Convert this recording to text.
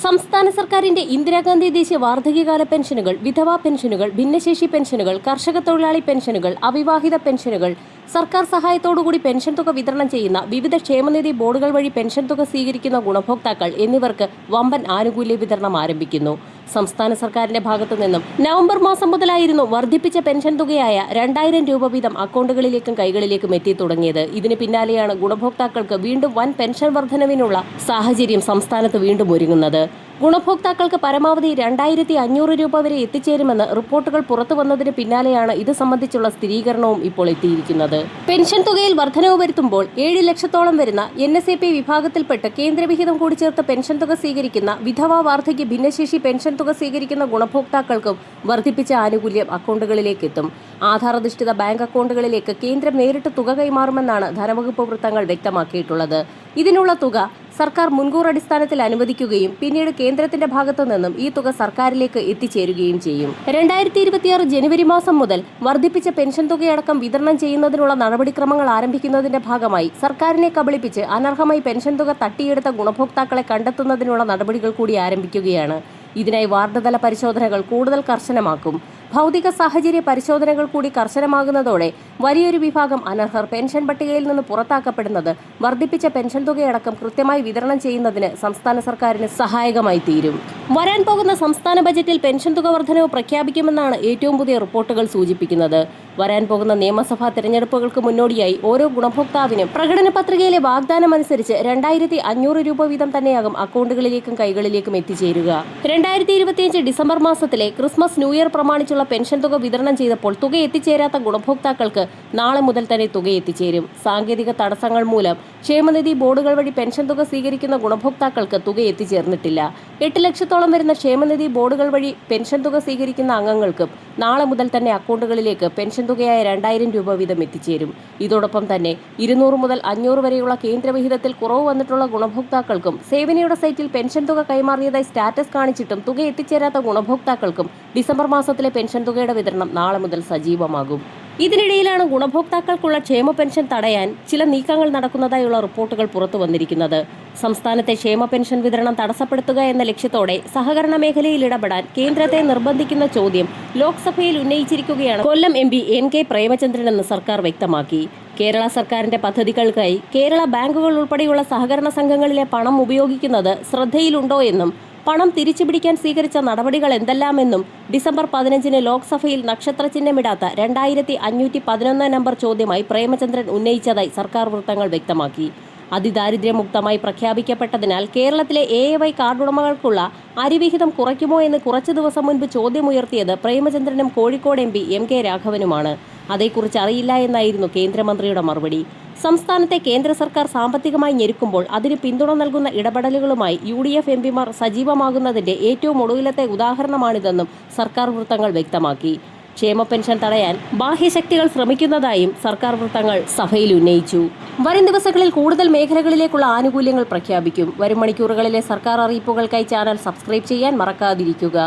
സംസ്ഥാന സർക്കാരിന്റെ ഇന്ദിരാഗാന്ധി ദേശീയ വാർദ്ധക്യകാല പെൻഷനുകൾ, വിധവാ പെൻഷനുകൾ, ഭിന്നശേഷി പെൻഷനുകൾ, കർഷക തൊഴിലാളി പെൻഷനുകൾ, അവിവാഹിത പെൻഷനുകൾ, സർക്കാർ സഹായത്തോടുകൂടി പെൻഷൻ തുക വിതരണം ചെയ്യുന്ന വിവിധ ക്ഷേമനിധി ബോർഡുകൾ വഴി പെൻഷൻ തുക സ്വീകരിക്കുന്ന ഗുണഭോക്താക്കൾ എന്നിവർക്ക് വമ്പൻ ആനുകൂല്യ വിതരണം ആരംഭിക്കുന്നു. സംസ്ഥാന സർക്കാരിന്റെ ഭാഗത്തു നിന്നും നവംബർ മാസം മുതലായിരുന്നു വർദ്ധിപ്പിച്ച പെൻഷൻ തുകയായ 2000 രൂപ വീതം അക്കൗണ്ടുകളിലേക്കും കൈകളിലേക്കും എത്തി തുടങ്ങിയത്. ഇതിന് പിന്നാലെയാണ് ഗുണഭോക്താക്കൾക്ക് വീണ്ടും വൻ പെൻഷൻ വർധനവിനുള്ള സാഹചര്യം സംസ്ഥാനത്ത് വീണ്ടും ഒരുങ്ങുന്നത്. ഗുണഭോക്താക്കൾക്ക് പരമാവധി 2500 രൂപ വരെ എത്തിച്ചേരുമെന്ന് റിപ്പോർട്ടുകൾ പുറത്തു വന്നതിന് പിന്നാലെയാണ് ഇത് സംബന്ധിച്ചുള്ള സ്ഥിരീകരണവും ഇപ്പോൾ എത്തിയിരിക്കുന്നത്. പെൻഷൻ തുകയിൽ വർധനവ് വരുത്തുമ്പോൾ 7 ലക്ഷത്തോളം വരുന്ന NSAP വിഭാഗത്തിൽപ്പെട്ട് കേന്ദ്രവിഹിതം കൂടി ചേർത്ത് പെൻഷൻ തുക സ്വീകരിക്കുന്ന വിധവാ, വാർദ്ധക്യ, ഭിന്നശേഷി പെൻഷൻ തുക സ്വീകരിക്കുന്ന ഗുണഭോക്താക്കൾക്കും വർദ്ധിപ്പിച്ച ആനുകൂല്യം അക്കൗണ്ടുകളിലേക്ക് എത്തും. ആധാർ അധിഷ്ഠിത ബാങ്ക് അക്കൗണ്ടുകളിലേക്ക് കേന്ദ്രം നേരിട്ട് തുക കൈമാറുമെന്നാണ് ധനവകുപ്പ് വൃത്തങ്ങൾ വ്യക്തമാക്കിയിട്ടുള്ളത്. ഇതിനുള്ള തുക സർക്കാർ മുൻകൂർ അടിസ്ഥാനത്തിൽ അനുവദിക്കുകയും പിന്നീട് കേന്ദ്രത്തിന്റെ ഭാഗത്തു നിന്നും ഈ തുക സർക്കാരിലേക്ക് എത്തിച്ചേരുകയും ചെയ്യും. 2026 ജനുവരി മാസം മുതൽ വർദ്ധിപ്പിച്ച പെൻഷൻ തുകയടക്കം വിതരണം ചെയ്യുന്നതിനുള്ള നടപടിക്രമങ്ങൾ ആരംഭിക്കുന്നതിന്റെ ഭാഗമായി സർക്കാരിനെ കബളിപ്പിച്ച് അനർഹമായി പെൻഷൻ തുക തട്ടിയെടുത്ത ഗുണഭോക്താക്കളെ കണ്ടെത്തുന്നതിനുള്ള നടപടികൾ കൂടി ആരംഭിക്കുകയാണ്. ഇതിനായി വാർഡ് തല പരിശോധനകൾ കൂടുതൽ കർശനമാക്കും. ഭൗതിക സാഹചര്യ പരിശോധനകൾ കൂടി കർശനമാകുന്നതോടെ വലിയൊരു വിഭാഗം അനർഹർ പെൻഷൻ പട്ടികയിൽ നിന്ന് പുറത്താക്കപ്പെടുന്നത് വർദ്ധിപ്പിച്ച പെൻഷൻ തുകയടക്കം കൃത്യമായി വിതരണം ചെയ്യുന്നതിന് സംസ്ഥാന സർക്കാരിന് സഹായകമായി തീരും. വരാൻ പോകുന്ന സംസ്ഥാന ബജറ്റിൽ പെൻഷൻ തുക വർധനവ് പ്രഖ്യാപിക്കുമെന്നാണ് ഏറ്റവും പുതിയ റിപ്പോർട്ടുകൾ സൂചിപ്പിക്കുന്നത്. വരാൻ പോകുന്ന നിയമസഭാ തെരഞ്ഞെടുപ്പുകൾക്ക് മുന്നോടിയായി ഓരോ ഗുണഭോക്താവിനും പ്രകടന പത്രികയിലെ വാഗ്ദാനം അനുസരിച്ച് 2500 രൂപ വീതം തന്നെയാകും അക്കൗണ്ടുകളിലേക്കും കൈകളിലേക്കും എത്തിച്ചേരുക. 2025 ഡിസംബർ മാസത്തിലെ ക്രിസ്മസ്, ന്യൂ ഇയർ പ്രമാണിച്ചുള്ള പെൻഷൻ തുക വിതരണം ചെയ്തപ്പോൾ തുക എത്തിച്ചേരാത്ത ഗുണഭോക്താക്കൾക്ക് നാളെ മുതൽ തന്നെ തുക എത്തിച്ചേരും. സാങ്കേതിക തടസ്സങ്ങൾ മൂലം ക്ഷേമനിധി ബോർഡുകൾ വഴി പെൻഷൻ തുക സ്വീകരിക്കുന്ന ഗുണഭോക്താക്കൾക്ക് തുക എത്തിച്ചേർന്നിട്ടില്ല. 8 ലക്ഷത്തോളം വരുന്ന ക്ഷേമനിധി ബോർഡുകൾ വഴി പെൻഷൻ തുക സ്വീകരിക്കുന്ന അംഗങ്ങൾക്കും നാളെ മുതൽ തന്നെ അക്കൗണ്ടുകളിലേക്ക് പെൻഷൻ തുകയായ 2000 രൂപ വീതം എത്തിച്ചേരും. ഇതോടൊപ്പം തന്നെ 200 മുതൽ 500 വരെയുള്ള കേന്ദ്രവിഹിതത്തിൽ കുറവ് വന്നിട്ടുള്ള ഗുണഭോക്താക്കൾക്കും സേവനയുടെ സൈറ്റിൽ പെൻഷൻ തുക കൈമാറിയതായി സ്റ്റാറ്റസ് കാണിച്ചിട്ടും തുക എത്തിച്ചേരാത്ത ഗുണഭോക്താക്കൾക്കും ഡിസംബർ മാസത്തിലെ പെൻഷൻ തുകയുടെ വിതരണം നാളെ മുതൽ സജീവമാകും. ഇതിനിടയിലാണ് ഗുണഭോക്താക്കൾക്കുള്ള ക്ഷേമ പെൻഷൻ തടയാൻ ചില നീക്കങ്ങൾ നടക്കുന്നതായുള്ള റിപ്പോർട്ടുകൾ പുറത്തു വന്നിരിക്കുന്നത്. സംസ്ഥാനത്തെ ക്ഷേമ പെൻഷൻ വിതരണം തടസ്സപ്പെടുത്തുക എന്ന ലക്ഷ്യത്തോടെ സഹകരണ മേഖലയിൽ ഇടപെടാൻ കേന്ദ്രത്തെ നിർബന്ധിക്കുന്ന ചോദ്യം ലോക്സഭയിൽ ഉന്നയിച്ചിരിക്കുകയാണ് കൊല്ലം MP NK പ്രേമചന്ദ്രൻ എന്ന് സർക്കാർ വ്യക്തമാക്കി. കേരള സർക്കാരിന്റെ പദ്ധതികൾക്കായി കേരള ബാങ്കുകൾ ഉൾപ്പെടെയുള്ള സഹകരണ സംഘങ്ങളിലെ പണം ഉപയോഗിക്കുന്നത് ശ്രദ്ധയിലുണ്ടോ എന്നും പണം തിരിച്ചുപിടിക്കാൻ സ്വീകരിച്ച നടപടികൾ എന്തെല്ലാമെന്നും ഡിസംബർ 15 ലോക്സഭയിൽ നക്ഷത്രചിഹ്നമിടാത്ത 2511 നമ്പർ ചോദ്യമായി പ്രേമചന്ദ്രൻ ഉന്നയിച്ചതായി സർക്കാർ വൃത്തങ്ങൾ വ്യക്തമാക്കി. അതിദാരിദ്ര്യമുക്തമായി പ്രഖ്യാപിക്കപ്പെട്ടതിനാൽ കേരളത്തിലെ AAY കാർഡുടമകൾക്കുള്ള അരിവിഹിതം കുറയ്ക്കുമോ എന്ന് കുറച്ചു ദിവസം മുൻപ് ചോദ്യമുയർത്തിയത് പ്രേമചന്ദ്രനും കോഴിക്കോട് MP MK രാഘവനുമാണ്. അതേക്കുറിച്ച് അറിയില്ല എന്നായിരുന്നു കേന്ദ്രമന്ത്രിയുടെ മറുപടി. സംസ്ഥാനത്തെ കേന്ദ്ര സർക്കാർ സാമ്പത്തികമായി ഞെരുക്കുമ്പോൾ അതിന് പിന്തുണ നൽകുന്ന ഇടപെടലുകളുമായി UDF MPമാർ സജീവമാകുന്നതിന്റെ ഏറ്റവും ഒടുവിലത്തെ ഉദാഹരണമാണിതെന്നും സർക്കാർ വൃത്തങ്ങൾ വ്യക്തമാക്കി. ക്ഷേമ പെൻഷൻ തടയാൻ ബാഹ്യശക്തികൾ ശ്രമിക്കുന്നതായും സർക്കാർ വൃത്തങ്ങൾ സഭയിൽ ഉന്നയിച്ചു. വരും ദിവസങ്ങളിൽ കൂടുതൽ മേഖലകളിലേക്കുള്ള ആനുകൂല്യങ്ങൾ പ്രഖ്യാപിക്കും. വരും മണിക്കൂറുകളിലെ സർക്കാർ അറിയിപ്പുകൾക്കായി ചാനൽ സബ്സ്ക്രൈബ് ചെയ്യാൻ മറക്കാതിരിക്കുക.